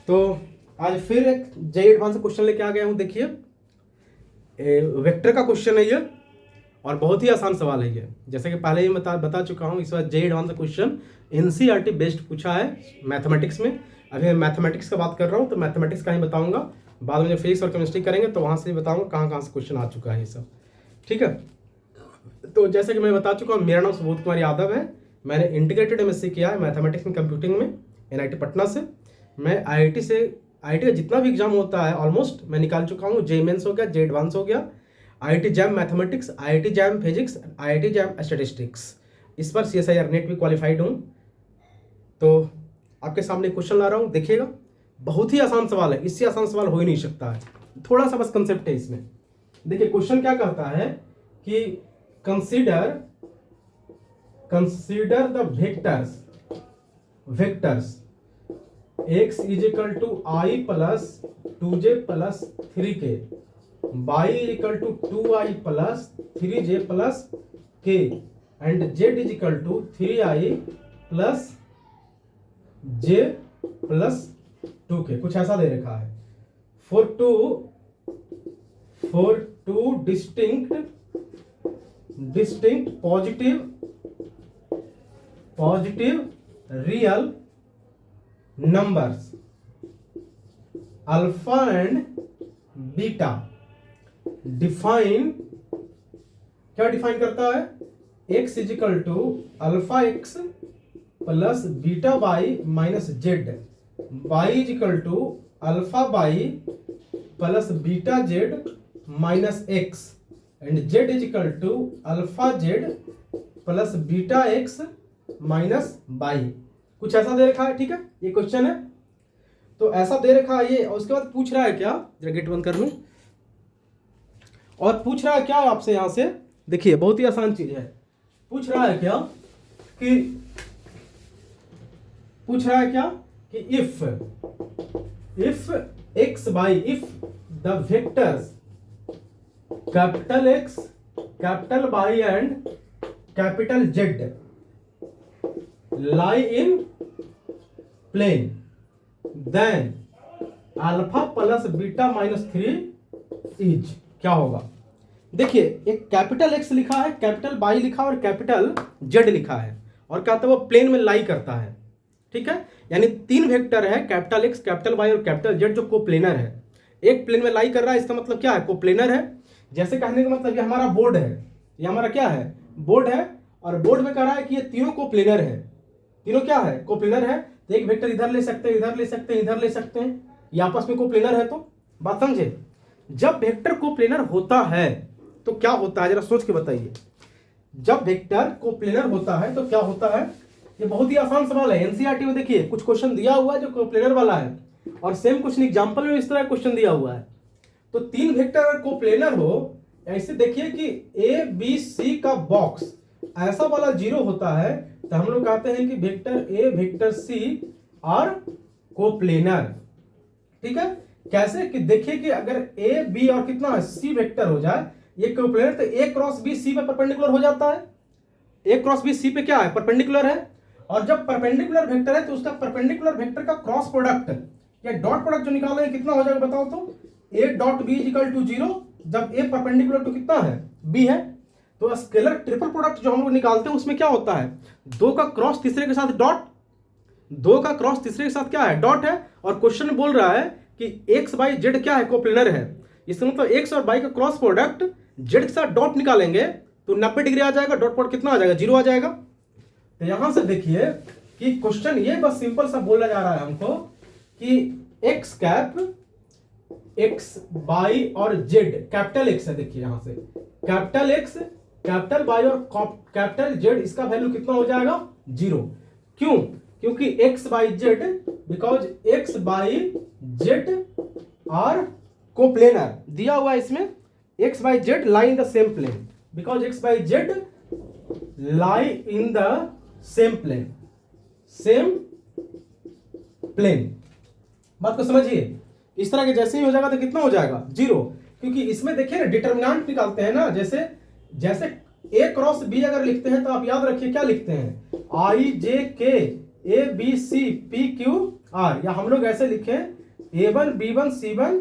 तो आज फिर एक जेई एडवांस क्वेश्चन लेके आ गया हूँ। देखिए वेक्टर का क्वेश्चन है ये और बहुत ही आसान सवाल है ये। जैसे कि पहले ही बता चुका हूँ, इस बार JEE advanced question NCERT based पूछा है मैथमेटिक्स में। अभी मैं मैथमेटिक्स का बात कर रहा हूँ तो मैथमेटिक्स का ही बताऊँगा, बाद में जब फिजिक्स और केमिस्ट्री करेंगे तो वहाँ से भी बताऊँगा कहाँ कहाँ से क्वेश्चन आ चुका है ये सब। ठीक है, तो जैसे कि मैं बता चुका हूँ, मेरा नाम सुबोध कुमार यादव है। मैंने इंटीग्रेटेड एमएससी किया है मैथमेटिक्स एंड कंप्यूटिंग में एनआईटी पटना से। मैं आईआईटी का जितना भी एग्जाम होता है ऑलमोस्ट मैं निकाल चुका हूँ। जे मेंस हो गया, जे एडवांस हो गया, IIT jam mathematics, IIT jam physics, IIT jam statistics. इस पर सीएसआईआर नेट भी क्वालिफाइड हूँ। तो आपके सामने क्वेश्चन ला रहा हूँ, देखिएगा। बहुत ही आसान सवाल है, इससे आसान सवाल हो ही नहीं सकता है। थोड़ा सा बस कंसेप्ट है इसमें। देखिए क्वेश्चन क्या कहता है कि consider the vectors x is equal to i plus 2j plus 3k, y is equal to 2i plus 3j plus k and z is equal to 3i plus j plus 2k। कुछ ऐसा दे रखा है। For two distinct positive real numbers alpha and beta, क्या define करता है? x is equal to alpha x plus beta y minus z, y is equal to alpha Y plus beta z minus x and z is equal to alpha z plus beta x minus y. कुछ ऐसा दे रखा है। ठीक है, ये question है तो ऐसा दे रखा है ये। और उसके बाद पूछ रहा है क्या, जरा गेट बंद कर लूं, और पूछ रहा है क्या आपसे यहां से। देखिए बहुत ही आसान चीज है। पूछ रहा है क्या कि if x y if the vectors capital X, capital Y and capital Z lie in plane then alpha plus beta minus 3 is क्या होगा? देखिए एक कैपिटल एक्स लिखा है, कैपिटल वाई लिखा है और कैपिटल जेड लिखा है, और कहता है वो प्लेन में लाई करता है। ठीक है, यानी तीन वेक्टर है, कैपिटल एक्स, कैपिटल वाई और कैपिटल जेड, जो कोप्लेनर है। एक प्लेन में लाई कर रहा है, इसका मतलब क्या है? कोप्लेनर है। जैसे कहने का मतलब ये हमारा बोर्ड है, ये हमारा क्या है? बोर्ड है। और बोर्ड में कह रहा है कि ये तीनों कोप्लेनर है। तीनों क्या है? कोप्लेनर है। तो एक वेक्टर इधर ले सकते हैं, इधर ले सकते हैं, इधर ले सकते हैं, ये आपस में कोप्लेनर है। तो बात समझे? जब वेक्टर कोप्लेनर होता है तो क्या होता है, जरा सोच के बताइए। जब वेक्टर कोप्लेनर होता है तो क्या होता है? ये बहुत ही आसान सवाल है। एनसीईआरटी में देखिए कुछ क्वेश्चन दिया हुआ है जो कोप्लेनर वाला है, और सेम क्वेश्चन एग्जांपल में इस तरह क्वेश्चन दिया हुआ है। तो तीन वेक्टर अगर कोप्लेनर हो, ऐसे देखिए कि ए बी सी का बॉक्स ऐसा वाला जीरो होता है, तो हम लोग कहते हैं कि vector A vector C are coplanar. ठीक है, कैसे? कि देखिए कि अगर ए बी और कितना सी वेक्टर हो जाए ये कोप्लेनर, तो ए क्रॉस बी सी पे परपेंडिकुलर हो जाता है। ए क्रॉस बी सी पे क्या है? परपेंडिकुलर है। और जब परपेंडिकुलर वेक्टर है तो उसका परपेंडिकुलर वेक्टर का क्रॉस प्रोडक्ट या डॉट प्रोडक्ट जो निकालेंगे कितना हो जाएगा बताओ तो? A dot B is equal to 0 जब ए परपेंडिकुलर टू कितना है? बी है। तो स्केलर ट्रिपल प्रोडक्ट जो हम लोग निकालते हैं उसमें क्या होता है? दो का क्रॉस तीसरे के साथ डॉट, दो का क्रॉस तीसरे के साथ क्या है? डॉट है। और क्वेश्चन में बोल रहा है कि एक्स बाई जेड क्या है? कोप्लेनर है। इसका मतलब एक्स और बाई का क्रॉस प्रोडक्ट जेड के साथ डॉट निकालेंगे तो 90 डिग्री आ जाएगा, डॉट प्रोडक्ट कितना आ जाएगा? 0 आ जाएगा। तो यहां से देखिए कि क्वेश्चन ये बस सिंपल सा बोला जा रहा है हमको कि एक्स कैप, एक्स बाई और जेड, कैपिटल एक्स है। देखिए यहां से कैपिटल एक्स, कैपिटल वाई और कैपिटल जेड, इसका वैल्यू कितना हो जाएगा? 0। क्यों? क्योंकि x y z, because x y z are coplanar दिया हुआ है इसमें। X y z lie in the same plane, because x y z lie in the same plane, same plane. बात को समझिए। इस तरह के जैसे ही हो जाएगा तो कितना हो जाएगा? 0। क्योंकि इसमें देखिए ना डिटर्मिनेंट निकालते हैं ना, जैसे ए क्रॉस बी अगर लिखते हैं तो आप याद रखिए क्या लिखते हैं? I J K A B C P Q R, या हम लोग ऐसे लिखें A1 B1 C1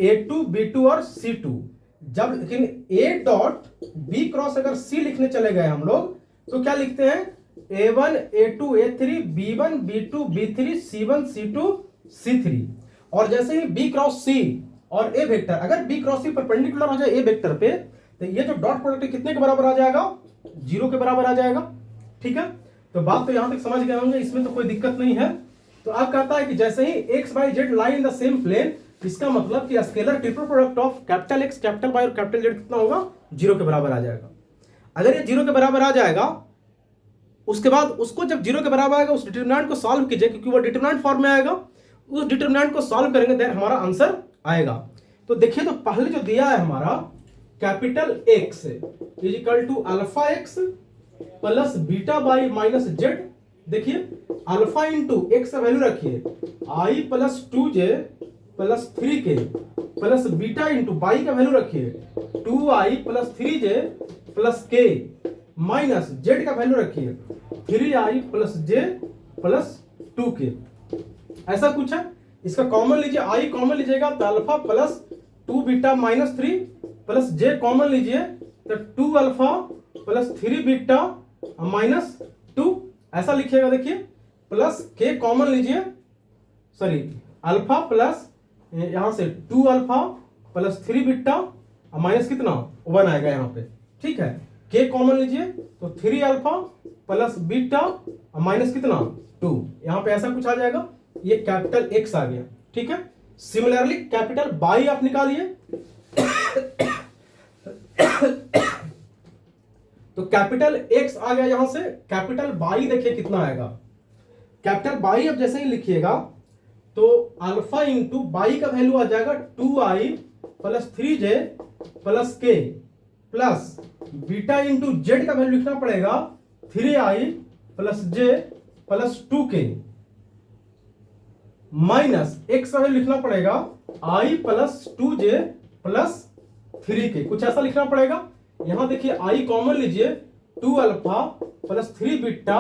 A2 B2 और C2। जब लेकिन A डॉट B क्रॉस अगर C लिखने चले गए हम लोग तो क्या लिखते हैं A1 A2 A3 B1 B2 B3 C1 C2 C3। और जैसे ही B क्रॉस C और A वेक्टर, अगर B क्रॉस C परपेंडिकुलर हो जाए A वेक्टर पे, तो ये जो डॉट प्रोडक्ट कितने के बराबर आ जाएगा, 0 के बराबर आ जाएगा। ठीक है, तो बात तो यहां तक समझ गए होंगे, इसमें तो कोई दिक्कत नहीं है। तो आप कहता है कि जैसे ही x y z lie in the same plane, इसका मतलब कि scalar triple product of capital X capital Y और कैपिटल Z कितना होगा, 0 के बराबर आ जाएगा। अगर ये 0 के बराबर आ जाएगा, उसके बाद उसको जब 0 के बराबर आएगा उस डिटरमिनेंट को सॉल्व कीजिए, क्योंकि वो डिटरमिनेंट फॉर्म में आएगा। उस डिटरमिनेंट को सॉल्व करेंगे देन हमारा आंसर आएगा। तो देखिए, तो पहले जो दिया है हमारा capital X is equal to alpha X plus beta y minus z. देखिए अल्फा इंटू एक्स का वैल्यू रखिए I plus 2J plus 3K plus beta into y का वैल्यू रखिए 2I plus 3J plus K minus z का value रखिए 3I plus J plus 2K। ऐसा कुछ है, इसका कॉमन लीजिए, I कॉमन लीजिएगा तो alpha plus 2 beta minus 3 plus J common लीजिए तो 2 अल्फा प्लस 3 बीटा माइनस 2, ऐसा लिखिएगा। देखिए प्लस K कॉमन लीजिए, सॉरी अल्फा प्लस यहां से 2 अल्फा प्लस 3 बीटा माइनस कितना 1 आएगा यहाँ पे। ठीक है, K कॉमन लीजिए तो 3 अल्फा प्लस बीटा माइनस कितना 2, यहाँ पे ऐसा कुछ आ जाएगा। ये कैपिटल X आ गया। ठीक है, सिमिलरली कैपिटल बाई आप निकालिए तो कैपिटल X आ गया, यहां से कैपिटल बाई देखिए कितना आएगा। कैपिटल बाई अब जैसे ही लिखिएगा तो अल्फा इंटू बाई का वैल्यू आ जाएगा 2I plus 3J plus K plus beta into z का वैल्यू लिखना पड़ेगा 3I plus J plus 2K minus x का वैल्यू लिखना पड़ेगा I plus 2J plus 3K, कुछ ऐसा लिखना पड़ेगा। यहां देखिए I कॉमन लीजिए 2 अल्फा प्लस 3 बीटा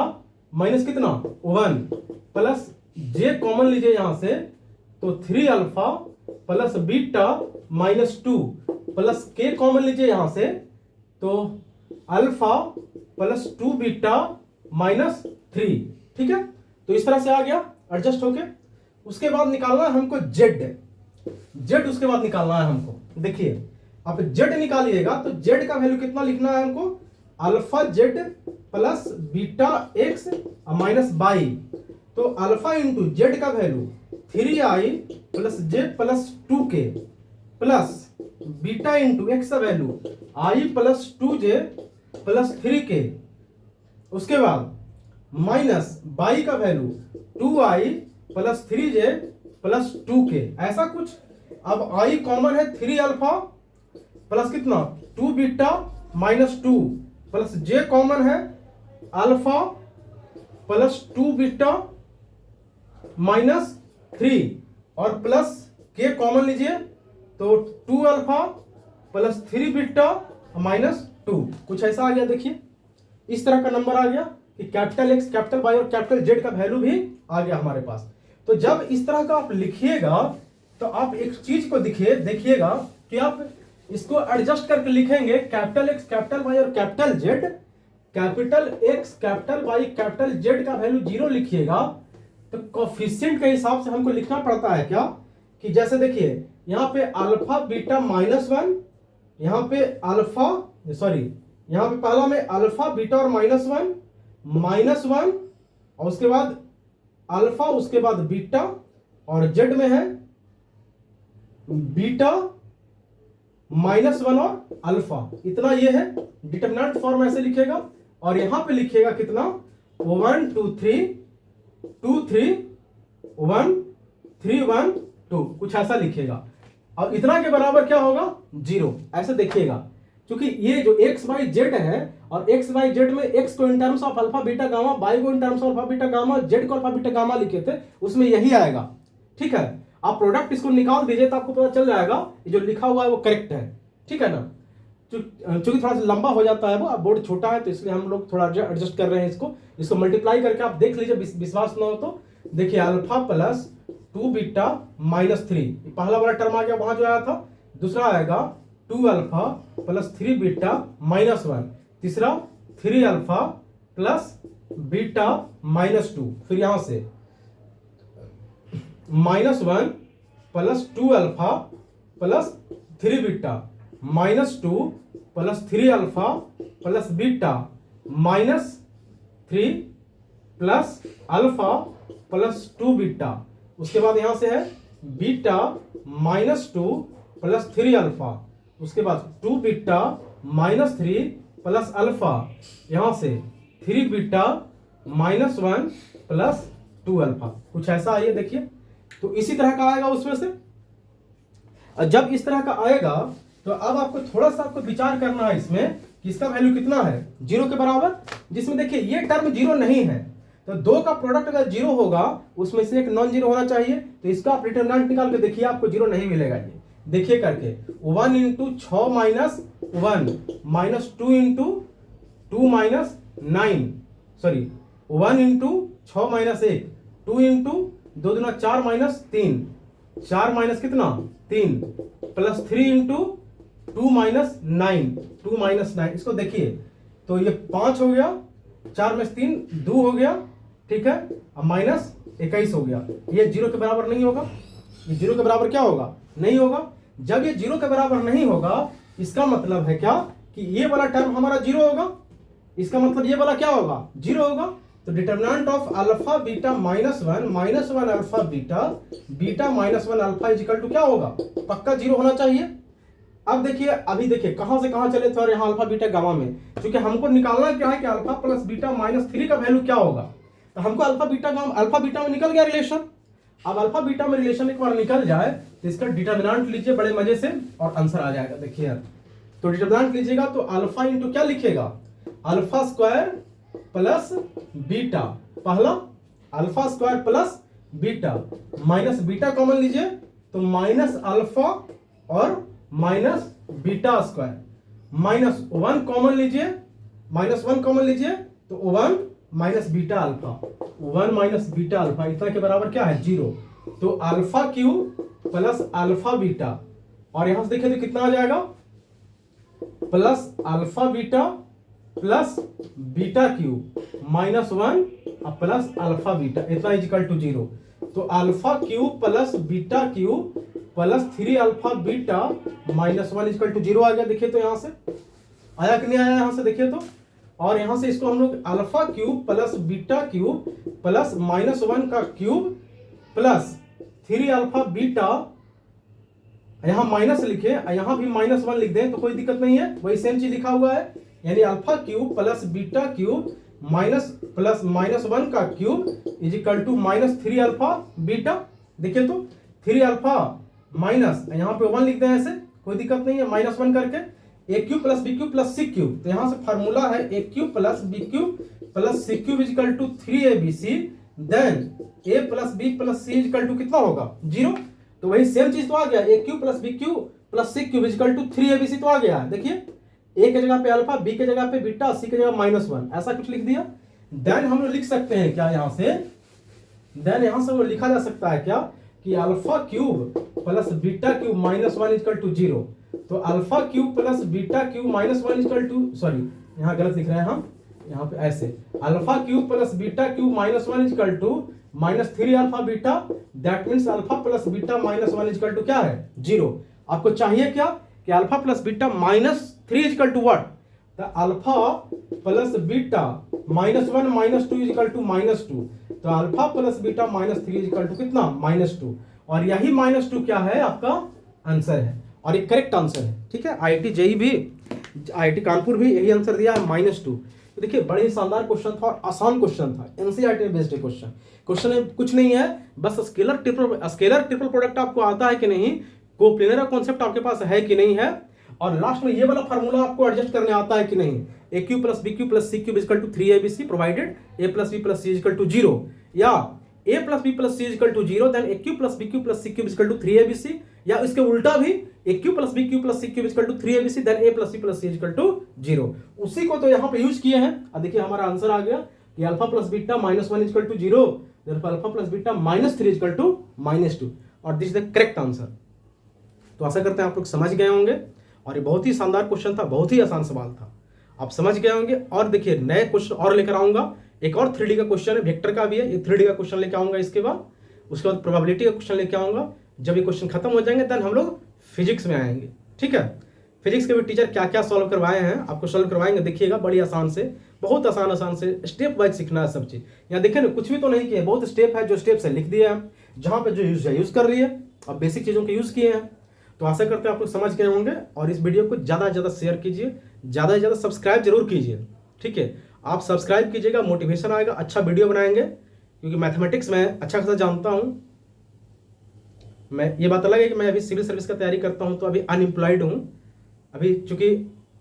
माइनस कितना 1 प्लस J कॉमन लीजिए यहां से तो 3 alpha plus beta minus 2 plus K common लीजिए यहां से तो अल्फा प्लस 2 बीटा माइनस 3। ठीक है, तो इस तरह से आ गया एडजस्ट होके। उसके बाद निकालना है हमको जेड उसके बाद निकालना है हमको। देखिए आप जेड निकालिएगा तो जेड का वैल्यू कितना लिखना है हमको, alpha z plus beta x minus y. तो अल्फा इंटू जेड का value 3I plus J plus 2K plus beta into x का value I plus 2J plus 3K। उसके बाद माइनस बाई का value 2I plus 3J plus 2K, ऐसा कुछ। अब I common है 3 अल्फा प्लस कितना 2 beta minus 2 plus J common है अल्फा प्लस 2 बीटा माइनस 3 और प्लस K कॉमन लीजिए तो 2 अल्फा प्लस 3 बीटा माइनस 2, कुछ ऐसा आ गया। देखिए इस तरह का नंबर आ गया कि कैपिटल X कैपिटल Y और कैपिटल Z का वैल्यू भी आ गया हमारे पास। तो जब इस तरह का आप लिखिएगा तो आप एक चीज को देखिएगा कि आप इसको एडजस्ट करके लिखेंगे कैपिटल X कैपिटल Y और capital Z। Capital X capital Y capital Z का वैल्यू 0 लिखिएगा तो कोफिशिएंट के हिसाब से हमको लिखना पड़ता है क्या, कि जैसे देखिए यहाँ पे अल्फा बीटा माइनस 1, यहाँ पे अल्फा सॉरी यहाँ पे पहला में अल्फा बीटा और माइनस 1 और उसके बाद अल्फा उसके बाद बीटा और जेड में है बीटा माइनस 1 और अल्फा, इतना ये है। डिटरमिनेंट फॉर्म ऐसे लिखेगा और यहां पे लिखिएगा कितना 1 2 3 2 3 1 3 1 2, कुछ ऐसा लिखिएगा। अब इतना के बराबर क्या होगा 0, ऐसे देखिएगा। क्योंकि ये जो एक्स वाई जेड है और एक्स वाई जेड में एक्स को in terms of alpha beta gamma, y को in terms of alpha beta gamma, z को अल्फा बीटा गामा लिखे थे, उसमें यही आएगा। ठीक है, आप प्रोडक्ट इसको निकाल दीजिए तो आपको पता चल जाएगा ये जो लिखा हुआ है वो करेक्ट है। ठीक है ना, चूंकि थोड़ा सा लंबा हो जाता है वो, अब बोर्ड छोटा है तो इसलिए हम लोग थोड़ा एडजस्ट कर रहे हैं इसको मल्टीप्लाई करके आप देख लीजिए, विश्वास ना हो देखिए अल्फा प्लस 2 बीटा माइनस 3, पहला वाला टर्म आ गया वहां जो आया था। दूसरा आएगा 2 अल्फा प्लस 3 बीटा माइनस 1, तीसरा 3 अल्फा प्लस बीटा माइनस 2, फिर यहां से -1 plus 2 alpha plus 3 beta -2 plus 3 alpha plus beta -3 plus alpha plus 2 beta. उसके बाद यहां से है बीटा -2 प्लस 3 अल्फा, उसके बाद 2 बीटा -3 प्लस अल्फा, यहां से 3 बीटा -1 प्लस 2 अल्फा, कुछ ऐसा आइए देखिए। तो इसी तरह का आएगा उसमें से। जब इस तरह का आएगा तो अब आपको थोड़ा सा आपको विचार करना है इसमें कि इसका वैल्यू कितना है, 0 के बराबर, जिसमें देखिए ये टर्म 0 नहीं है, तो 2 का प्रोडक्ट अगर 0 होगा उसमें से एक नॉन 0 होना चाहिए, तो इसका आप डिटरमिनेंट निकाल के देखिए, आपको 0 नहीं मिलेगा। ये देखिए करके 1 into 6 minus 1 minus 2 into 2 minus 9, sorry 1 into 6 minus 1, 2 into 2 दूना 4 माइनस 3, 4 माइनस कितना 3, प्लस 3 इंटू 2 माइनस 9, 2 माइनस 9, इसको देखिए तो ये 5 हो गया, 4 में 3 2 हो गया, ठीक है, अब माइनस 21 हो गया। ये 0 के बराबर नहीं होगा, ये 0 के बराबर क्या होगा, नहीं होगा। जब ये 0 के बराबर नहीं होगा इसका मतलब है क्या कि ये वाला टर्म हमारा 0 होगा, इसका मतलब ये वाला क्या होगा 0 होगा। तो determinant of alpha beta -1 alpha beta -1 alpha is equal to क्या होगा, पक्का 0 होना चाहिए। अब देखिए, अभी देखिए कहां से कहां चले थे और यहाँ अल्फा बीटा गामा में, क्योंकि हमको निकालना क्या है कि अल्फा प्लस बीटा -3 का वैल्यू क्या होगा, तो हमको अल्फा बीटा में निकल गया रिलेशन। अब अल्फा बीटा में रिलेशन एक बार निकल जाए तो इसका डिटरमिनेंट लीजिए बड़े मजे से और आंसर आ जाएगा। देखिए यार, तो डिटरमिनेंट लीजिएगा तो अल्फा इंटू क्या लिखिएगा, अल्फा स्क्वायर प्लस बीटा, पहला alpha square plus beta, minus beta common लीजिए तो माइनस अल्फा और माइनस बीटा स्क्वायर, -1 कॉमन लीजिए, -1 कॉमन लीजिए तो 1 minus beta alpha, 1 minus beta alpha इतना के बराबर क्या है 0। तो alpha cube plus alpha beta, और यहां से देखिए तो कितना आ जाएगा, plus alpha beta plus beta cube -1 plus alpha beta, इतना इज इक्वल टू 0। तो alpha cube plus beta cube plus 3 alpha beta -1 equal to 0 आ गया। देखिए तो यहां से आया कि नहीं आया, यहां से देखिए तो, और यहां से इसको हम लोग alpha cube plus beta cube plus -1 का क्यूब प्लस 3 अल्फा बीटा, यहां माइनस लिखे, यहां भी -1 लिख दें तो कोई दिक्कत नहीं है, वही सेम चीज लिखा हुआ है, यानी alpha cube plus beta cube minus plus -1 का cube is equal to -3 alpha beta. देखिए तो 3 अल्फा माइनस, यहाँ पे 1 लिख दें ऐसे, कोई दिक्कत नहीं है, -1 करके a cube plus b cube plus c cube, तो यहां से फार्मूला है a cube plus b cube plus c cube is equal to 3abc, then a plus b plus c is equal to कितना होगा 0। तो वही सेम चीज तो आ गया, a cube plus b cube plus c cube is equal to 3abc तो आ गया है। देखिए ए के जगह पे अल्फा, बी के जगह पे बीटा, सी के जगह -1, ऐसा कुछ लिख दिया। देन हम लोग लिख सकते हैं क्या यहां से, देन यहां से वो लिखा जा सकता है क्या कि alpha cube plus beta cube -1 equal to 0। तो alpha cube plus beta cube -1 equal to, sorry यहां गलत लिख रहे हैं हम, यहां पे ऐसे alpha cube plus beta cube -1 equal to -3 alpha beta, that means alpha plus beta -1 equal to क्या है 0। आपको चाहिए क्या कि alpha plus beta -3 equal to what, तो alpha plus beta -1 -2 equal to -2, तो alpha plus beta -3 equal to कितना -2, और यही -2 क्या है आपका आंसर है, और ये करेक्ट आंसर है। ठीक है, IIT जेईई भी, IIT कानपुर भी यही आंसर दिया है -2। तो देखिए बड़े ही शानदार क्वेश्चन था और आसान क्वेश्चन था, एनसीईआरटी में बेस्ड क्वेश्चन में कुछ नहीं है, बस स्केलर ट्रिपल प्रोडक्ट आपको आता है कि नहीं, कोप्लेनर का कॉन्सेप्ट आपके पास है कि नहीं है, और लास्ट में ये वाला फार्मूला आपको एडजस्ट करने आता है कि नहीं, a cube plus b cube plus c cube equal to 3abc provided a plus b plus c equal to 0, या a plus b plus c equal to 0 then a cube plus b cube plus c cube equal to 3abc, या इसके उल्टा भी a cube plus b cube plus c cube equal to 3abc then a plus c plus c equal to 0। उसी को तो यहाँ पे use किए हैं। अब देखिए हमारा आंसर आ गया कि alpha plus beta -1 equal to 0, therefore alpha plus beta minus 3 equal to -2 और this is the correct answer. तो आशा करते हैं आप लोग समझ गए होंगे और ये बहुत ही शानदार क्वेश्चन था, बहुत ही आसान सवाल था, आप समझ गए होंगे। और देखिए नए क्वेश्चन और लेकर आऊंगा, एक और 3D का क्वेश्चन है, वेक्टर का भी है, ये 3D का क्वेश्चन लेकर आऊंगा इसके बाद, उसके बाद प्रोबेबिलिटी का क्वेश्चन लेकर आऊंगा। जब ये क्वेश्चन खत्म हो जाएंगे देन हम लोग फिजिक्स में आएंगे, ठीक है। फिजिक्स के भी टीचर क्या क्या सॉल्व करवाए हैं आपको सॉल्व करवाएंगे, देखिएगा बड़ी आसान से, बहुत आसान से स्टेप वाइज सीखना है सब चीज़। यहाँ देखिए ना कुछ भी तो नहीं किया, बहुत स्टेप है, जो स्टेप से लिख दिए हम, जहाँ पे जो यूज है यूज़ कर लिए और बेसिक चीज़ों के यूज़ किए हैं। तो आशा करते हैं आप लोग समझ गए होंगे और इस वीडियो को ज़्यादा से ज़्यादा शेयर कीजिए, ज़्यादा से ज़्यादा सब्सक्राइब जरूर कीजिए, ठीक है। आप सब्सक्राइब कीजिएगा, मोटिवेशन आएगा, अच्छा वीडियो बनाएंगे, क्योंकि मैथमेटिक्स में अच्छा खासा जानता हूँ मैं। ये बात अलग है कि मैं अभी सिविल सर्विस का तैयारी करता हूँ, तो अभी अनएम्प्लॉयड हूँ अभी, चूँकि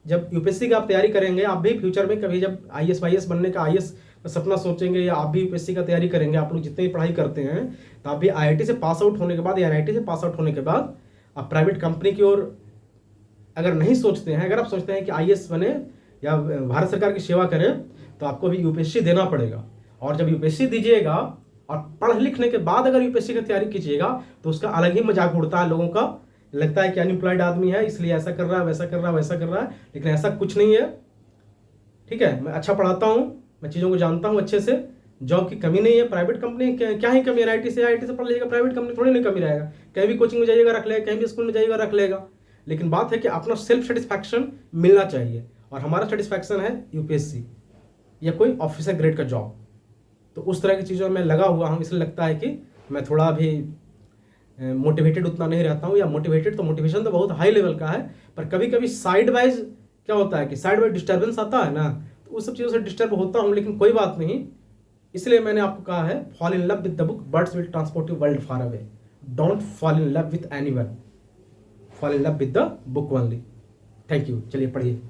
जब यूपीएससी का आप तैयारी करेंगे, आप भी फ्यूचर में कभी जब IAS वाईएएस बनने का IAS का सपना सोचेंगे, या आप भी यूपीएससी का तैयारी करेंगे, आप लोग जितनी भी पढ़ाई करते हैं, तो आप भी IIT से पास आउट होने के बाद या NIT से पास आउट होने के बाद आप प्राइवेट कंपनी की ओर अगर नहीं सोचते हैं, अगर आप सोचते हैं कि IAS बने या भारत सरकार की सेवा करें, तो आपको भी यूपीएससी देना पड़ेगा। और जब यूपीएससी दीजिएगा और पढ़ लिखने के बाद अगर यूपीएससी की तैयारी कीजिएगा, तो उसका अलग ही मजाक उड़ता है, लोगों का लगता है कि अनएम्प्लॉयड आदमी है इसलिए ऐसा कर रहा है, वैसा कर रहा है, वैसा कर रहा है, लेकिन ऐसा कुछ नहीं है, ठीक है। मैं अच्छा पढ़ाता हूँ, मैं चीज़ों को जानता हूँ अच्छे से, जॉब की कमी नहीं है। प्राइवेट कंपनी क्या ही कमी है, IIT से पढ़ लीजिएगा, प्राइवेट कंपनी थोड़ी नहीं कमी रहेगा, कहीं भी कोचिंग में जाइएगा रख लेगा, कहीं भी स्कूल में जाइएगा रख लेगा। लेकिन बात है कि अपना सेल्फ सेटिस्फैक्शन मिलना चाहिए, और हमारा सेटिस्फैक्शन है यूपीएससी या कोई ऑफिसर ग्रेड का जॉब। तो उस तरह की चीज़ों में लगा हुआ हूँ, इसलिए लगता है कि मैं थोड़ा भी मोटिवेटेड उतना नहीं रहता हूँ, या मोटिवेटेड तो मोटिवेशन तो बहुत हाई लेवल का है, पर कभी कभी साइड वाइज क्या होता है कि साइड वाइज डिस्टर्बेंस आता है ना, तो उस सब चीज़ों से डिस्टर्ब होता हूँ, लेकिन कोई बात नहीं। इसलिए मैंने आपको कहा है, fall in love with the book, birds will transport you world far away, don't fall in love with anyone, fall in love with the book only. Thank you, चलिए पढ़िए।